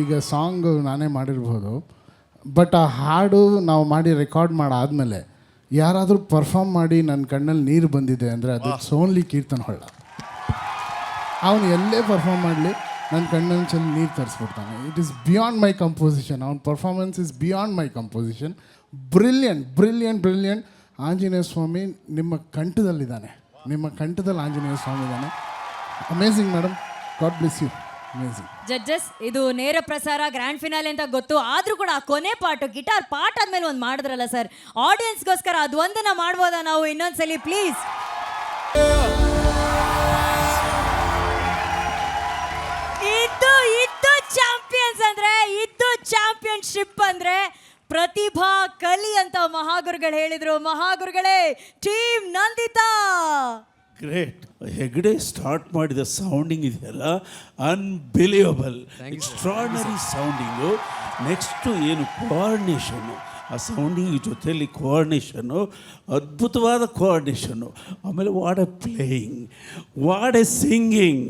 ಈಗ ಸಾಂಗ್ ನಾನೇ ಮಾಡಿರ್ಬೋದು, ಬಟ್ ಆ ಹಾಡು ನಾವು ಮಾಡಿ ರೆಕಾರ್ಡ್ ಮಾಡಾದಮೇಲೆ ಯಾರಾದರೂ ಪರ್ಫಾರ್ಮ್ ಮಾಡಿ ನನ್ನ ಕಣ್ಣಲ್ಲಿ ನೀರು ಬಂದಿದೆ ಅಂದರೆ ಅದು ಓನ್ಲಿ ಕೀರ್ತನ್ ಹೊಳ್ಳ. ಅವನು ಎಲ್ಲೇ ಪರ್ಫಾರ್ಮ್ ಮಾಡಲಿ ನನ್ನ ಕಣ್ಣಲ್ಲಿ ಚೆಲ್ಲಿ ನೀರು ತರಿಸ್ಬಿಡ್ತಾನೆ. It is beyond my composition. ಅವನ performance is beyond my composition. Brilliant brilliant brilliant. Anjaneya Swamy ನಿಮ್ಮ ಕಂಠದಲ್ಲಿದ್ದಾನೆ, ನಿಮ್ಮ ಕಂಠದಲ್ಲಿ ಆಂಜನೇಯ ಸ್ವಾಮಿ ಇದ್ದಾನೆ. Amazing madam, God bless you. Amazing. Judges, ಇದು ನೇರ ಪ್ರಸಾರ ಗ್ರ್ಯಾಂಡ್ ಫಿನಾಲೆ ಅಂತ ಗೊತ್ತು, ಆದ್ರೂ ಕೂಡ ಆ ಕೊನೆ ಪಾಟು ಗಿಟಾರ್ ಪಾಟ್ ಆದ್ಮೇಲೆ ಒಂದು ಮಾಡಿದ್ರಲ್ಲ ಸರ್, ಆಡಿಯನ್ಸ್ಗೋಸ್ಕರ ಅದು ಒಂದನ್ನ ಮಾಡ್ಬೋದಾ ನಾವು ಇನ್ನೊಂದ್ಸಲಿ ಪ್ಲೀಸ್? ಇದ್ದು ಚಾಂಪಿಯನ್ಸ್ ಅಂದ್ರೆ, ಇದ್ದು ಚಾಂಪಿಯನ್ಶಿಪ್ ಅಂದ್ರೆ ಪ್ರತಿಭಾ ಕಲಿ ಅಂತ ಮಹಾಗುರುಗಳು ಹೇಳಿದ್ರು. ಮಹಾಗುರುಗಳೇ, team Nandita. Great. Hegde start ಮಾಡಿದ ಸೌಂಡಿಂಗ್ ಇದೆಯಲ್ಲ, ಅನ್ಬಿಲಿಯಬಲ್, ಎಕ್ಸ್ಟ್ರಾರ್ಡನರಿ ಸೌಂಡಿಂಗು. ನೆಕ್ಸ್ಟು ಏನು ಕೋಆರ್ಡಿನೇಷನ್ನು, ಆ ಸೌಂಡಿಂಗ್ ಜೊತೆಯಲ್ಲಿ ಕೋಆರ್ಡಿನೇಷನ್ನು, ಅದ್ಭುತವಾದ ಕೋಆರ್ಡಿನೇಷನ್ನು. ಆಮೇಲೆ what a playing, what a singing,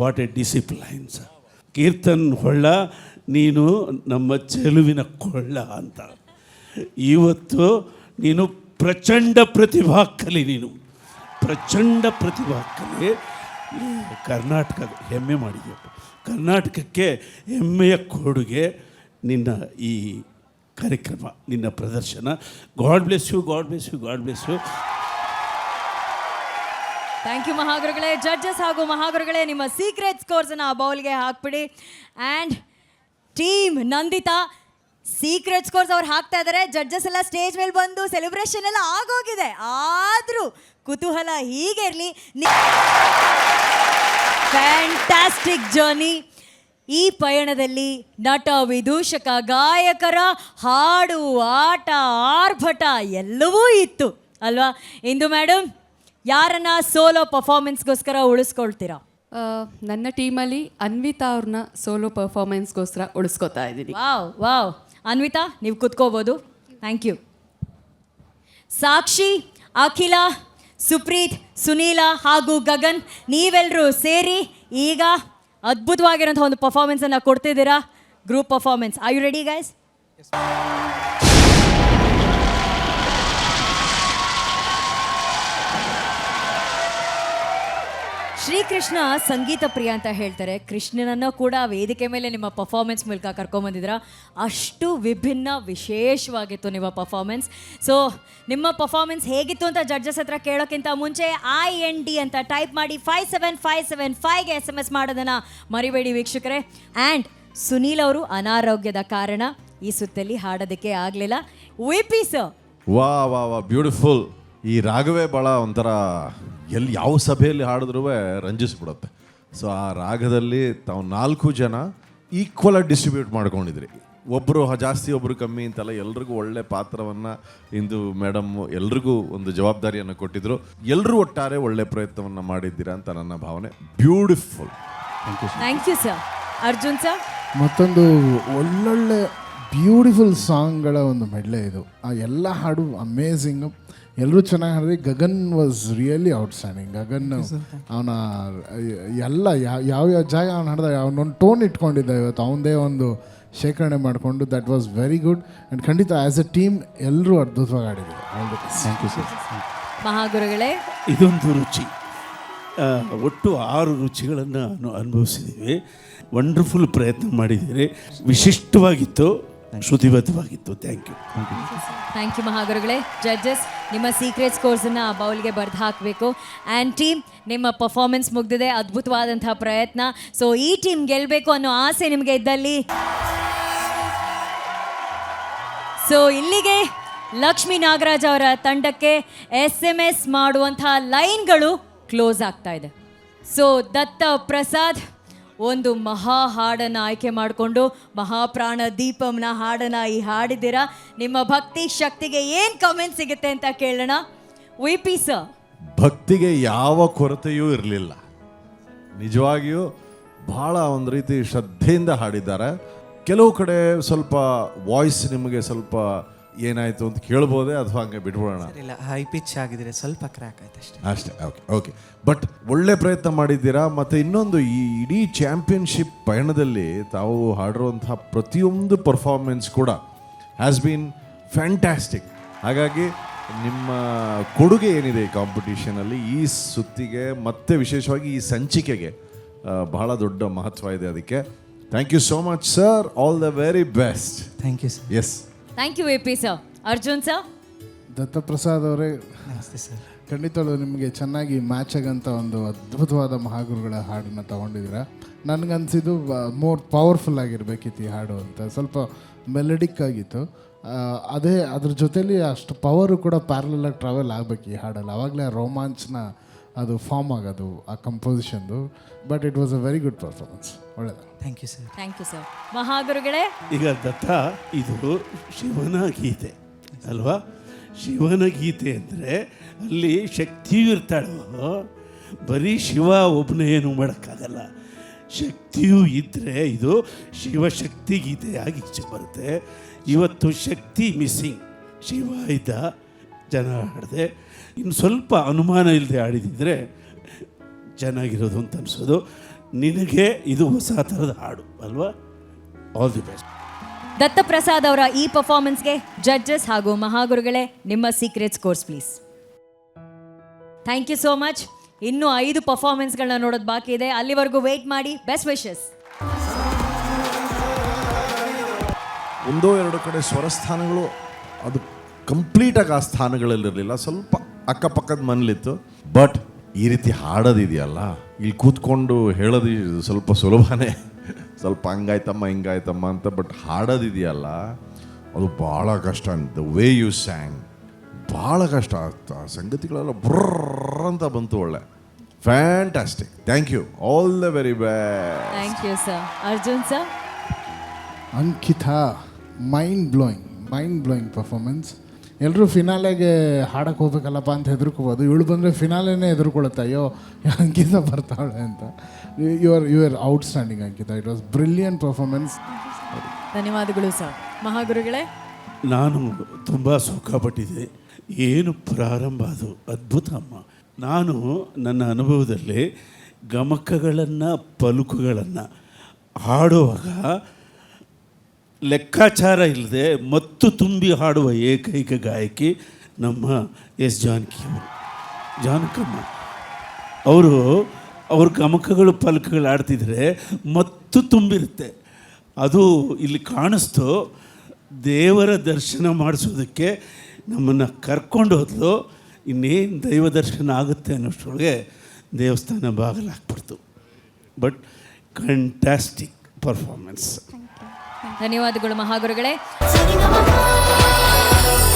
what a disciplines. Keerthan Holla, ನೀನು ನಮ್ಮ ಚೆಲುವಿನ ಕೊಳ್ಳ ಅಂತ. ಇವತ್ತು ನೀನು ಪ್ರಚಂಡ ಪ್ರತಿಭಾ ಕಲಿ, ನೀನು ಪ್ರಚಂಡ ಪ್ರತಿಭಾ ಕಲಿ. ಕರ್ನಾಟಕ ಹೆಮ್ಮೆ ಮಾಡಿದೆಯಪ್ಪ, ಕರ್ನಾಟಕಕ್ಕೆ ಹೆಮ್ಮೆಯ ಕೊಡುಗೆ ನಿನ್ನ ಈ ಕಾರ್ಯಕ್ರಮ, ನಿನ್ನ ಪ್ರದರ್ಶನ. God bless you, God bless you, God bless you. Thank you ಮಹಾಗುರುಗಳೇ. ಜಡ್ಜಸ್ ಹಾಗೂ ಮಹಾಗುರುಗಳೇ, ನಿಮ್ಮ ಸೀಕ್ರೆಟ್ ಸ್ಕೋರ್ಸನ್ನು ಆ ಬೌಲ್ಗೆ ಹಾಕ್ಬಿಡಿ. And team Nandita secret scores ಅವ್ರು ಹಾಕ್ತಾ ಇದ್ದಾರೆ. ಜಡ್ಜಸ್ ಎಲ್ಲ ಸ್ಟೇಜ್ ಮೇಲೆ ಬಂದು ಸೆಲೆಬ್ರೇಷನ್ ಎಲ್ಲ ಆಗೋಗಿದೆ, ಆದರೂ ಕುತೂಹಲ ಹೀಗೆ ಇರಲಿ. Fantastic journey. ಈ ಪಯಣದಲ್ಲಿ ನಟ, ವಿದೂಷಕ, ಗಾಯಕರ ಹಾಡು, ಆಟ, ಆರ್ಭಟ ಎಲ್ಲವೂ ಇತ್ತು ಅಲ್ವಾ? ಇಂದು ಮೇಡಮ್, ಯಾರನ್ನ ಸೋಲೋ ಪರ್ಫಾರ್ಮೆನ್ಸ್ಗೋಸ್ಕರ ಉಳಿಸ್ಕೊಳ್ತೀರಾ? ನನ್ನ ಟೀಮಲ್ಲಿ ಅನ್ವಿತಾ ಅವ್ರನ್ನ ಸೋಲೋ ಪರ್ಫಾರ್ಮೆನ್ಸ್ಗೋಸ್ಕರ ಉಳಿಸ್ಕೊತಾ ಇದ್ದೀನಿ. Wow wow. ಅನ್ವಿತಾ, ನೀವು ಕುತ್ಕೋಬೋದು. Thank you. ಸಾಕ್ಷಿ, ಅಖಿಲ, ಸುಪ್ರೀತ್, ಸುನೀಲ ಹಾಗೂ ಗಗನ್, ನೀವೆಲ್ಲರೂ ಸೇರಿ ಈಗ ಅದ್ಭುತವಾಗಿರೋಂಥ ಒಂದು ಪರ್ಫಾರ್ಮೆನ್ಸನ್ನು ಕೊಡ್ತಿದ್ದೀರಾ. Group performance. Are you ready guys? Shrikrishna ಸಂಗೀತ ಪ್ರಿಯ ಅಂತ ಹೇಳ್ತಾರೆ. ಕೃಷ್ಣನನ್ನು ಕೂಡ ವೇದಿಕೆ ಮೇಲೆ ನಿಮ್ಮ ಪರ್ಫಾರ್ಮೆನ್ಸ್ ಮೂಲಕ ಕರ್ಕೊಂಬಂದಿದ್ರ. ಅಷ್ಟು ವಿಭಿನ್ನ, ವಿಶೇಷವಾಗಿತ್ತು ನಿಮ್ಮ ಪರ್ಫಾರ್ಮೆನ್ಸ್. ಸೊ ನಿಮ್ಮ ಪರ್ಫಾರ್ಮೆನ್ಸ್ ಹೇಗಿತ್ತು ಅಂತ ಜಡ್ಜಸ್ ಹತ್ರ ಕೇಳೋಕ್ಕಿಂತ ಮುಂಚೆ IND ಅಂತ ಟೈಪ್ ಮಾಡಿ 57575ಗೆ SMS ಮಾಡೋದನ್ನು ಮರಿಬೇಡಿ ವೀಕ್ಷಕರೇ. ಆ್ಯಂಡ್ ಸುನೀಲ್ ಅವರು ಅನಾರೋಗ್ಯದ ಕಾರಣ ಈ ಸುತ್ತಲ್ಲಿ ಹಾಡೋದಕ್ಕೆ ಆಗಲಿಲ್ಲ. VP ಸರ್, ವಾ ವಾ ವಾ, ಬ್ಯೂಟಿಫುಲ್. ಈ ರಾಗವೇ ಭಾಳ ಒಂಥರ ಎಲ್ಲಿ ಯಾವ ಸಭೆಯಲ್ಲಿ ಹಾಡಿದ್ರೂ ರಂಜಿಸ್ಬಿಡುತ್ತೆ. ಸೊ ಆ ರಾಗದಲ್ಲಿ ತಾವು 4 ಜನ ಈಕ್ವಲಾಗಿ ಡಿಸ್ಟ್ರಿಬ್ಯೂಟ್ ಮಾಡ್ಕೊಂಡಿದ್ರಿ. ಒಬ್ಬರು ಜಾಸ್ತಿ ಒಬ್ಬರು ಕಮ್ಮಿ ಅಂತೆಲ್ಲ, ಎಲ್ರಿಗೂ ಒಳ್ಳೆ ಪಾತ್ರವನ್ನು ಇಂದು ಮೇಡಮ್ ಎಲ್ರಿಗೂ ಒಂದು ಜವಾಬ್ದಾರಿಯನ್ನು ಕೊಟ್ಟಿದ್ರು. ಎಲ್ಲರೂ ಒಟ್ಟಾರೆ ಒಳ್ಳೆ ಪ್ರಯತ್ನವನ್ನು ಮಾಡಿದ್ದೀರಾ ಅಂತ ನನ್ನ ಭಾವನೆ. Beautiful. Thank you sir. Arjun sir, ಮತ್ತೊಂದು ಒಳ್ಳೊಳ್ಳೆ ಬ್ಯೂಟಿಫುಲ್ ಸಾಂಗ್ಗಳ ಒಂದು ಮೆಡ್ಲೆ ಇದು. ಆ ಎಲ್ಲ ಹಾಡು ಅಮೇಝಿಂಗು, ಎಲ್ಲರೂ ಚೆನ್ನಾಗಿ ಹಾಡಿದ್ರಿ. Gagan was really outstanding. Gagan ಅವನ ಎಲ್ಲ ಯಾವ ಜಾಗ ಅವ್ನು ಹಾಡ್ದ, ಅವನೊಂದು ಟೋನ್ ಇಟ್ಕೊಂಡಿದ್ದ ಇವತ್ತು, ಅವನದೇ ಒಂದು ಶೇಖರಣೆ ಮಾಡಿಕೊಂಡು. That was very good. And ಖಂಡಿತ ಆ್ಯಸ್ ಎ ಟೀಮ್ ಎಲ್ಲರೂ ಅದ್ಭುತವಾಗಿ ಆಡಿದ್ರು. Thank you sir. ಮಹಾಗುರುಗಳೇ, ಇದೊಂದು ರುಚಿ. ಒಟ್ಟು 6 ರುಚಿಗಳನ್ನು ಅನುಭವಿಸಿದ್ದೀವಿ. ವಂಡರ್ಫುಲ್ ಪ್ರಯತ್ನ ಮಾಡಿದ್ದೀರಿ. ವಿಶಿಷ್ಟವಾಗಿತ್ತು, ಶ್ರುತಿಬದ್ಧವಾಗಿತ್ತು. Thank you. ಥ್ಯಾಂಕ್ ಯು ಮಹಾಗುರುಗಳೇ. ಜಡ್ಜಸ್, ನಿಮ್ಮ ಸೀಕ್ರೆಟ್ ಸ್ಕೋರ್ಸನ್ನು ಆ ಬೌಲ್ಗೆ ಬರೆದು ಹಾಕಬೇಕು. ಆ್ಯಂಡ್ ಟೀಮ್, ನಿಮ್ಮ ಪರ್ಫಾರ್ಮೆನ್ಸ್ ಮುಗ್ದಿದೆ, ಅದ್ಭುತವಾದಂಥ ಪ್ರಯತ್ನ. ಸೊ ಈ ಟೀಮ್ ಗೆಲ್ಲಬೇಕು ಅನ್ನೋ ಆಸೆ ನಿಮಗೆ ಇದ್ದಲ್ಲಿ, ಸೊ ಇಲ್ಲಿಗೆ ಲಕ್ಷ್ಮೀ ನಾಗರಾಜ್ ಅವರ ತಂಡಕ್ಕೆ SMS ಮಾಡುವಂಥ ಲೈನ್ಗಳು ಕ್ಲೋಸ್ ಆಗ್ತಾ ಇದೆ. ಸೊ ದತ್ತ ಪ್ರಸಾದ್ ಒಂದು ಮಹಾ ಹಾಡನ್ನು ಆಯ್ಕೆ ಮಾಡಿಕೊಂಡು ಮಹಾಪ್ರಾಣ ದೀಪಂನ ಹಾಡನ್ನು ಹಾಡಿದ್ದೀರಾ. ನಿಮ್ಮ ಭಕ್ತಿ ಶಕ್ತಿಗೆ ಏನು ಕಮೆಂಟ್ ಸಿಗುತ್ತೆ ಅಂತ ಕೇಳೋಣ. VP ಸರ್, ಭಕ್ತಿಗೆ ಯಾವ ಕೊರತೆಯೂ ಇರಲಿಲ್ಲ. ನಿಜವಾಗಿಯೂ ಭಾಳ ಒಂದು ರೀತಿ ಶ್ರದ್ಧೆಯಿಂದ ಹಾಡಿದ್ದಾರೆ. ಕೆಲವು ಕಡೆ ಸ್ವಲ್ಪ ವಾಯ್ಸ್ ನಿಮಗೆ ಸ್ವಲ್ಪ ಏನಾಯಿತು ಅಂತ ಕೇಳ್ಬೋದೇ ಅಥವಾ ಹಂಗೆ ಬಿಟ್ಬಿಡೋಣ? ಇಲ್ಲ, ಹೈ ಪಿಚ್ ಆಗಿದ್ರೆ ಸ್ವಲ್ಪ ಕ್ರ್ಯಾಕ್ ಆಯ್ತು ಅಷ್ಟೇ. ಅಷ್ಟೇ, ಓಕೆ ಓಕೆ. ಬಟ್ ಒಳ್ಳೆ ಪ್ರಯತ್ನ ಮಾಡಿದ್ದೀರಾ. ಮತ್ತು ಇನ್ನೊಂದು, ಈ ಇಡೀ ಚಾಂಪಿಯನ್ಶಿಪ್ ಪಯಣದಲ್ಲಿ ತಾವು ಹಾಡಿರುವಂತಹ ಪ್ರತಿಯೊಂದು ಪರ್ಫಾರ್ಮೆನ್ಸ್ ಕೂಡ ಹ್ಯಾಸ್ ಬೀನ್ ಫ್ಯಾಂಟ್ಯಾಸ್ಟಿಕ್. ಹಾಗಾಗಿ ನಿಮ್ಮ ಕೊಡುಗೆ ಏನಿದೆ ಈ ಕಾಂಪಿಟೇಷನಲ್ಲಿ, ಈ ಸುತ್ತಿಗೆ ಮತ್ತು ವಿಶೇಷವಾಗಿ ಈ ಸಂಚಿಕೆಗೆ ಬಹಳ ದೊಡ್ಡ ಮಹತ್ವ ಇದೆ. ಅದಕ್ಕೆ thank you so much sir. All the very best. Thank you sir. Yes, thank you AP sir. Arjun sir. Dattaprasad ಅವರೇ, ನಮಸ್ತೆ ಸರ್. ಖಂಡಿತವಾಗ್ಲೂ ನಿಮಗೆ ಚೆನ್ನಾಗಿ ಮ್ಯಾಚ್ ಆಗಂತ ಒಂದು ಅದ್ಭುತವಾದ ಮಹಾಗುರುಗಳ ಹಾಡನ್ನು ತೊಗೊಂಡಿದ್ದೀರಾ. ನನಗನ್ಸಿದ್ದು ಮೋರ್ ಪವರ್ಫುಲ್ ಆಗಿರಬೇಕಿತ್ತು ಈ ಹಾಡು ಅಂತ. ಸ್ವಲ್ಪ ಮೆಲಡಿಕ್ ಆಗಿತ್ತು. ಅದೇ ಅದ್ರ ಜೊತೇಲಿ ಅಷ್ಟು ಪವರು ಕೂಡ ಪ್ಯಾರಲಾಗಿ ಟ್ರಾವೆಲ್ ಆಗಬೇಕು ಈ ಹಾಡಲ್ಲಿ. ಆವಾಗಲೇ ಆ ರೋಮಾಂಚನ ಅದು ಫಾರ್ಮ್ ಆಗೋದು ಆ ಕಂಪೋಸಿಷನ್ದು. But it was a very good performance. ಒಳ್ಳೆಯದು. Thank you sir. Thank you sir. ಮಹಾಗುರುಗಳೇ, ಈಗ ದತ್ತ, ಇದು ಶಿವನ ಗೀತೆ ಅಲ್ವಾ? ಶಿವನ ಗೀತೆ ಅಂದರೆ ಅಲ್ಲಿ ಶಕ್ತಿಯೂ ಇರ್ತಾಳೋ, ಬರೀ ಶಿವ ಒಬ್ಬನೇ ಏನು ಮಾಡೋಕ್ಕಾಗಲ್ಲ. ಶಕ್ತಿಯೂ ಇದ್ದರೆ ಇದು ಶಿವಶಕ್ತಿ ಗೀತೆಯಾಗಿ ಈಚೆ ಬರುತ್ತೆ. ಇವತ್ತು ಶಕ್ತಿ ಮಿಸ್ಸಿಂಗ್. ಶಿವ ಇದ್ದ, ಜನ ಹಾಡಿದೆ. ಇನ್ನು ಸ್ವಲ್ಪ ಅನುಮಾನ ಇಲ್ಲದೆ ಆಡಿದಿದ್ರೆ ಚೆನ್ನಾಗಿರೋದು ಅಂತ ಅನಿಸೋದು. ನಿನಗೆ ಇದು ಹೊಸ ಥರದ ಹಾಡು ಅಲ್ವಾ? All the best. ದತ್ತಪ್ರಸಾದ್ ಅವರ ಈ ಪರ್ಫಾರ್ಮೆನ್ಸ್ಗೆ ಜಡ್ಜಸ್ ಹಾಗೂ ಮಹಾಗುರುಗಳೇ, ನಿಮ್ಮ secret scores please. Thank you so much. ಇನ್ನೂ 5 ಪರ್ಫಾರ್ಮೆನ್ಸ್ಗಳನ್ನ ನೋಡೋದು ಬಾಕಿ ಇದೆ. ಅಲ್ಲಿವರೆಗೂ ವೇಟ್ ಮಾಡಿ. Best wishes. ಒಂದೋ ಎರಡು ಕಡೆ ಸ್ವರಸ್ಥಾನಗಳು ಅದು ಕಂಪ್ಲೀಟಾಗಿ ಆ ಸ್ಥಾನಗಳಲ್ಲಿರಲಿಲ್ಲ, ಸ್ವಲ್ಪ ಅಕ್ಕಪಕ್ಕದ ಮನೇಲಿತ್ತು. ಬಟ್ ಈ ರೀತಿ ಹಾಡೋದಿದೆಯಲ್ಲ, ಇಲ್ಲಿ ಕೂತ್ಕೊಂಡು ಹೇಳೋದು ಸ್ವಲ್ಪ ಸುಲಭನೇ, ಸ್ವಲ್ಪ ಹಂಗಾಯ್ತಮ್ಮ ಹಿಂಗಾಯ್ತಮ್ಮ ಅಂತ. ಬಟ್ ಹಾಡೋದಿದೆಯಲ್ಲ, ಅದು ಭಾಳ ಕಷ್ಟ. ದ ವೇ ಯು ಸ್ಯಾಂಗ್ ಭಾಳ ಕಷ್ಟ. ಆ ಸಂಗತಿಗಳೆಲ್ಲ ಬ್ರರ್ ಅಂತ ಬಂತು. ಒಳ್ಳೆ fantastic. Thank you. All the very best. Thank you sir. Arjun sir. Ankita, mind blowing performance. ಎಲ್ಲರೂ ಫಿನಾಲೆಗೆ ಹಾಡಕ್ಕೆ ಹೋಗ್ಬೇಕಲ್ಲಪ್ಪ ಅಂತ ಹೆದರ್ಕೋಬೋದು. ಇವಳು ಬಂದರೆ ಫಿನಾಲೆನೇ ಹೆದರ್ಕೊಳುತ್ತೆ, ಅಯ್ಯೋ ಅಂಕಿತಾ ಬರ್ತಾಳೆ ಅಂತ. You are outstanding Ankita. It was brilliant performance. ಧನ್ಯವಾದಗಳು ಸರ್. ಮಹಾಗುರುಗಳೇ, ನಾನು ತುಂಬ ಸುಖಪಟ್ಟಿದ್ದೆ. ಏನು ಪ್ರಾರಂಭ, ಅದು ಅದ್ಭುತ ಅಮ್ಮ. ನಾನು ನನ್ನ ಅನುಭವದಲ್ಲಿ ಗಮಕಗಳನ್ನು, ಪಲುಕುಗಳನ್ನು ಹಾಡುವಾಗ ಲೆಕ್ಕಾಚಾರ ಇಲ್ಲದೆ ಮತ್ತು ತುಂಬಿ ಹಾಡುವ ಏಕೈಕ ಗಾಯಕಿ ನಮ್ಮ ಎಸ್ ಜಾನಕಮ್ಮ ಅವರು. ಅವ್ರ ಗಮಕಗಳು, ಪಲಕಗಳು ಆಡ್ತಿದ್ರೆ ಮತ್ತು ತುಂಬಿರುತ್ತೆ. ಅದು ಇಲ್ಲಿ ಕಾಣಿಸ್ತು. ದೇವರ ದರ್ಶನ ಮಾಡಿಸೋದಕ್ಕೆ ನಮ್ಮನ್ನು ಕರ್ಕೊಂಡು ಹೋದ್ಲು. ಇನ್ನೇನು ದೈವ ದರ್ಶನ ಆಗುತ್ತೆ ಅನ್ನೋಷ್ಟರೊಳಗೆ ದೇವಸ್ಥಾನ ಬಾಗಿಲಾಗ್ಬಿಡ್ತು. But fantastic performance. ಧನ್ಯವಾದಗಳು ಮಹಾಗುರುಗಳೇ.